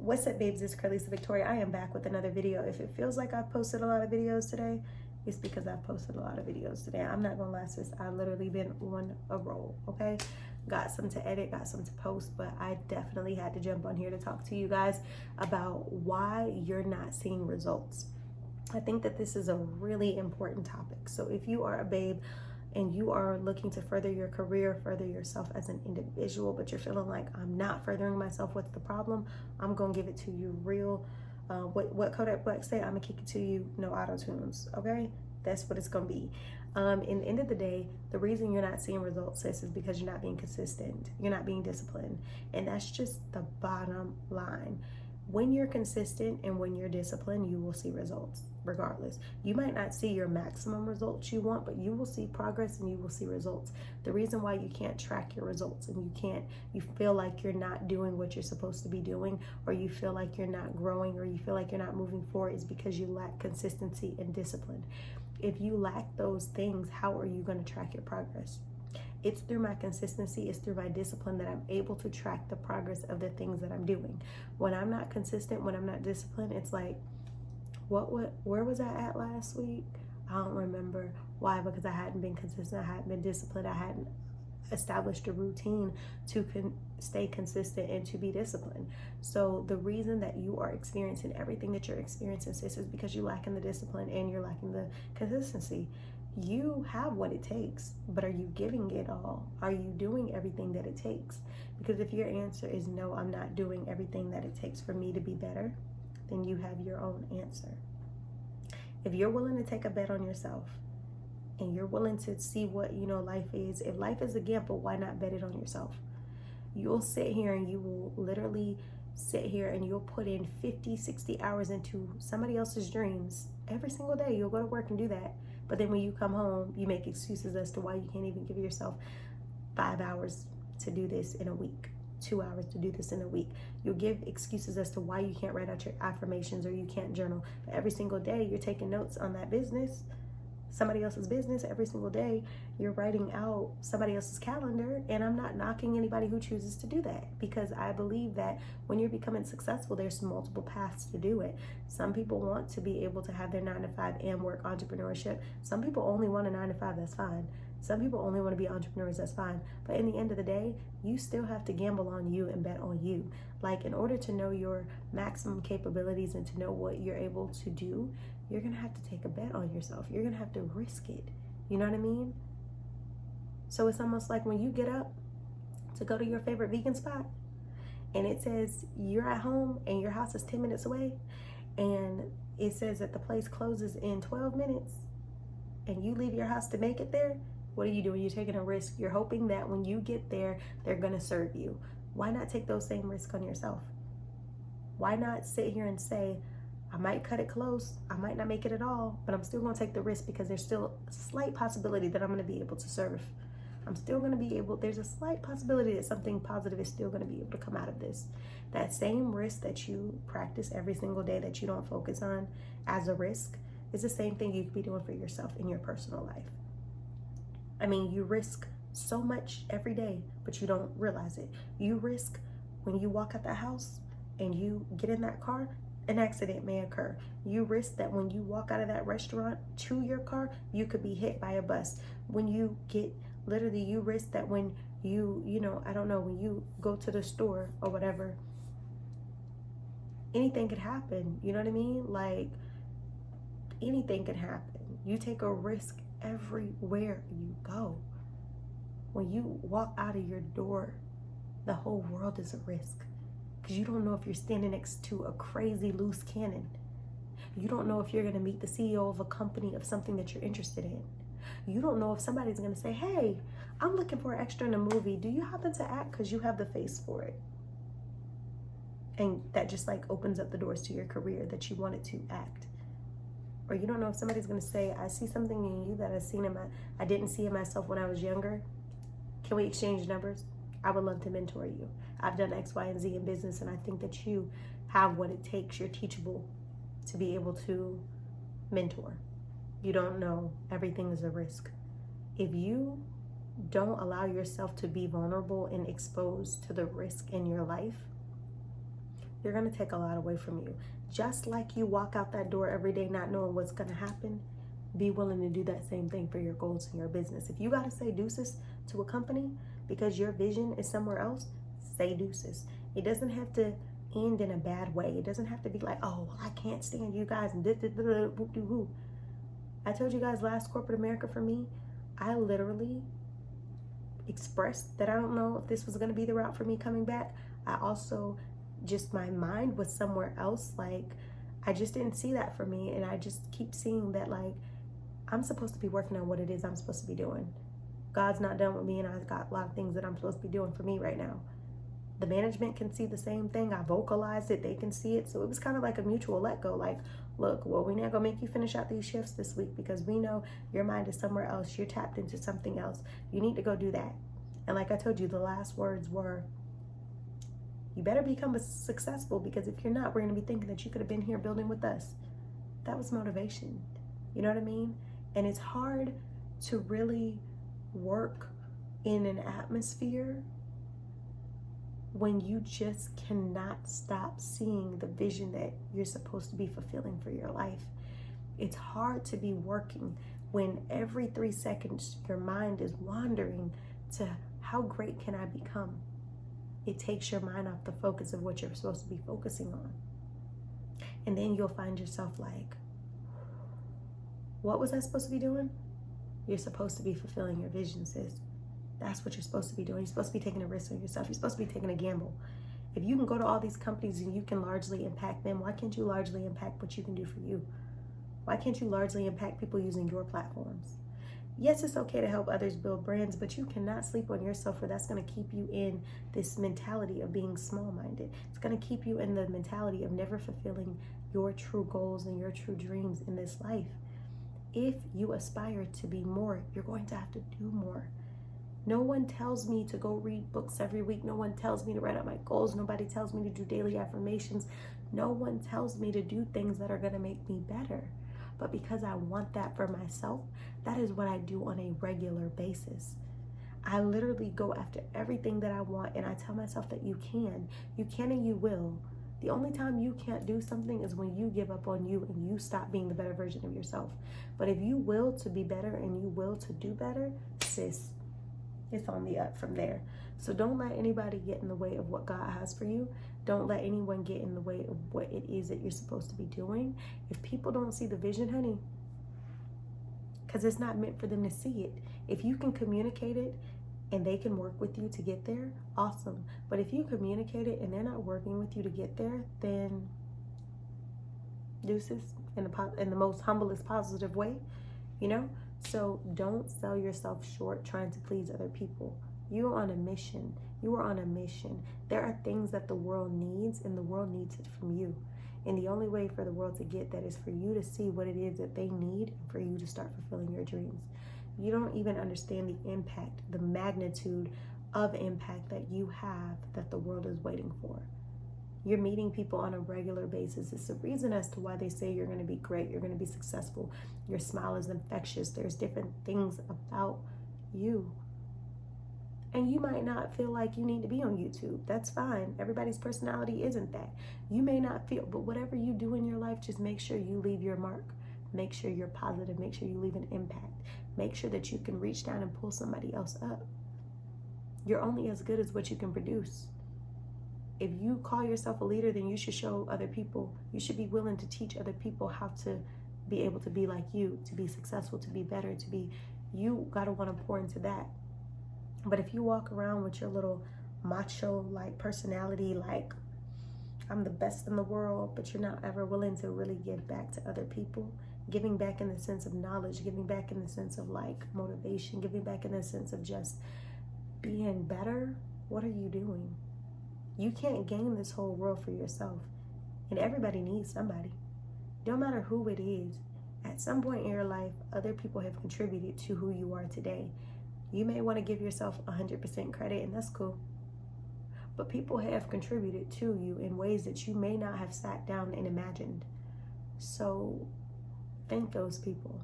What's up, babes? It's Carlisa Victoria. I am back with another video. If it feels like I've posted a lot of videos today, it's because I've posted a lot of videos today. I'm not gonna lie, sis. I've literally been on a roll, okay? Got some to edit, got some to post, but I definitely had to jump on here to talk to you guys about why you're not seeing results. I think that this is a really important topic. So if you are a babe and you are looking to further your career, further yourself as an individual, but you're feeling like, I'm not furthering myself, what's the problem? I'm gonna give it to you real. What Kodak Black say? I'm gonna kick it to you, no auto tunes, okay? That's what it's gonna be. In the end of the day, the reason you're not seeing results, sis, is because you're not being consistent. You're not being disciplined. And that's just the bottom line. When you're consistent and when you're disciplined, you will see results regardless. You might not see your maximum results you want, but you will see progress and you will see results. The reason why you can't track your results and you feel like you're not doing what you're supposed to be doing, or you feel like you're not growing, or you feel like you're not moving forward, is because you lack consistency and discipline. If you lack those things, how are you going to track your progress? It's through my consistency, it's through my discipline that I'm able to track the progress of the things that I'm doing. When I'm not consistent, when I'm not disciplined, it's like, where was I at last week? I don't remember. Why? Because I hadn't been consistent, I hadn't been disciplined, I hadn't established a routine to stay consistent and to be disciplined. So the reason that you are experiencing everything that you're experiencing, sis, is because you're lacking the discipline and you're lacking the consistency. You have what it takes, but are you giving it all? Are you doing everything that it takes? Because if your answer is no, I'm not doing everything that it takes for me to be better, then you have your own answer. If you're willing to take a bet on yourself and you're willing to see what life is, if life is a gamble, why not bet it on yourself? You'll sit here and you will literally sit here and you'll put in 50, 60 hours into somebody else's dreams every single day. You'll go to work and do that. But then when you come home, you make excuses as to why you can't even give yourself 5 hours to do this in a week, 2 hours to do this in a week. You'll give excuses as to why you can't write out your affirmations or you can't journal. But every single day, you're taking notes on that business, somebody else's business. Every single day, you're writing out somebody else's calendar. And I'm not knocking anybody who chooses to do that, because I believe that when you're becoming successful, there's multiple paths to do it. Some people want to be able to have their 9 to 5 and work entrepreneurship. Some people only want a 9 to 5, that's fine. Some people only want to be entrepreneurs, that's fine. But in the end of the day, you still have to gamble on you and bet on you. Like, in order to know your maximum capabilities and to know what you're able to do, you're going to have to take a bet on yourself. You're going to have to risk it. You know what I mean? So it's almost like when you get up to go to your favorite vegan spot and it says you're at home and your house is 10 minutes away, and it says that the place closes in 12 minutes and you leave your house to make it there. What are you doing? You're taking a risk. You're hoping that when you get there, they're going to serve you. Why not take those same risks on yourself? Why not sit here and say, I might cut it close, I might not make it at all, but I'm still going to take the risk because there's still a slight possibility that I'm going to be able to serve. I'm still going to be able, there's a slight possibility that something positive is still going to be able to come out of this. That same risk that you practice every single day that you don't focus on as a risk is the same thing you could be doing for yourself in your personal life. I mean, you risk so much every day, but you don't realize it. You risk when you walk out the house and you get in that car, an accident may occur. You risk that when you walk out of that restaurant to your car, you could be hit by a bus. When you get, literally, you risk that when you I don't know, when you go to the store or whatever, anything could happen. You know what I mean? Like, anything could happen. You take a risk everywhere you go. When you walk out of your door, the whole world is a risk. Because you don't know if you're standing next to a crazy loose cannon. You don't know if you're going to meet the CEO of a company of something that you're interested in. You don't know if somebody's going to say, hey, I'm looking for an extra in a movie. Do you happen to act? Because you have the face for it. And that just like opens up the doors to your career that you wanted to act. Or you don't know if somebody's going to say, I see something in you that I didn't see in myself when I was younger. Can we exchange numbers? I would love to mentor you. I've done X, Y, and Z in business, and I think that you have what it takes. You're teachable to be able to mentor. You don't know. Everything is a risk. If you don't allow yourself to be vulnerable and exposed to the risk in your life, You're going to take a lot away from you. Just like you walk out that door every day not knowing what's going to happen, be willing to do that same thing for your goals and your business. If you got to say deuces to a company because your vision is somewhere else, say deuces. It doesn't have to end in a bad way. It doesn't have to be like, oh, well, I can't stand you guys and whoop-de-whoop. I told you guys last corporate America for me, I literally expressed that I don't know if this was going to be the route for me coming back. I also just, my mind was somewhere else. Like, I just didn't see that for me. And I just keep seeing that, like, I'm supposed to be working on what it is I'm supposed to be doing. God's not done with me, and I've got a lot of things that I'm supposed to be doing for me right now. The management can see the same thing. I vocalized it. They can see it. So it was kind of like a mutual let go. Like, look, well, we're not going to make you finish out these shifts this week because we know your mind is somewhere else. You're tapped into something else. You need to go do that. And like I told you, the last words were, you better become successful, because if you're not, we're going to be thinking that you could have been here building with us. That was motivation. You know what I mean? And it's hard to really work in an atmosphere when you just cannot stop seeing the vision that you're supposed to be fulfilling for your life. It's hard to be working when every 3 seconds your mind is wandering to how great can I become? It takes your mind off the focus of what you're supposed to be focusing on. And then you'll find yourself like, what was I supposed to be doing? You're supposed to be fulfilling your vision, sis. That's what you're supposed to be doing. You're supposed to be taking a risk on yourself. You're supposed to be taking a gamble. If you can go to all these companies and you can largely impact them, why can't you largely impact what you can do for you? Why can't you largely impact people using your platforms? Yes, it's okay to help others build brands, but you cannot sleep on yourself, or that's going to keep you in this mentality of being small-minded. It's going to keep you in the mentality of never fulfilling your true goals and your true dreams in this life. If you aspire to be more, you're going to have to do more. No one tells me to go read books every week. No one tells me to write out my goals. Nobody tells me to do daily affirmations. No one tells me to do things that are going to make me better. But because I want that for myself, that is what I do on a regular basis. I literally go after everything that I want, and I tell myself that you can and you will. The only time you can't do something is when you give up on you and you stop being the better version of yourself. But if you will to be better and you will to do better, sis, it's on the up from there. So don't let anybody get in the way of what God has for you. Don't let anyone get in the way of what it is that you're supposed to be doing. If people don't see the vision, honey, because it's not meant for them to see it. If you can communicate it and they can work with you to get there, awesome. But if you communicate it and they're not working with you to get there, then deuces, in the most humblest positive way, you know? So don't sell yourself short trying to please other people. You're on a mission. You are on a mission. There are things that the world needs, and the world needs it from you. And the only way for the world to get that is for you to see what it is that they need, and for you to start fulfilling your dreams. You don't even understand the impact, the magnitude of impact that you have that the world is waiting for. You're meeting people on a regular basis. It's the reason as to why they say you're going to be great, you're going to be successful. Your smile is infectious. There's different things about you. And you might not feel like you need to be on YouTube. That's fine. Everybody's personality isn't that. You may not feel, but whatever you do in your life, just make sure you leave your mark. Make sure you're positive. Make sure you leave an impact. Make sure that you can reach down and pull somebody else up. You're only as good as what you can produce. If you call yourself a leader, then you should show other people. You should be willing to teach other people how to be able to be like you, to be successful, to be better, to be, you gotta wanna pour into that. But if you walk around with your little macho-like personality, like, I'm the best in the world, but you're not ever willing to really give back to other people, giving back in the sense of knowledge, giving back in the sense of like motivation, giving back in the sense of just being better, what are you doing? You can't gain this whole world for yourself. And everybody needs somebody. No matter who it is, at some point in your life, other people have contributed to who you are today. You may want to give yourself 100% credit, and that's cool. But people have contributed to you in ways that you may not have sat down and imagined. So thank those people,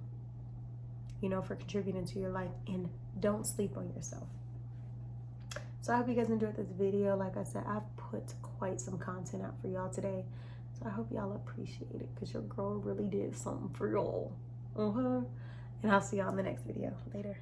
you know, for contributing to your life, and don't sleep on yourself. So I hope you guys enjoyed this video. Like I said, I've put quite some content out for y'all today. So I hope y'all appreciate it, because your girl really did something for y'all. And I'll see y'all in the next video. Later.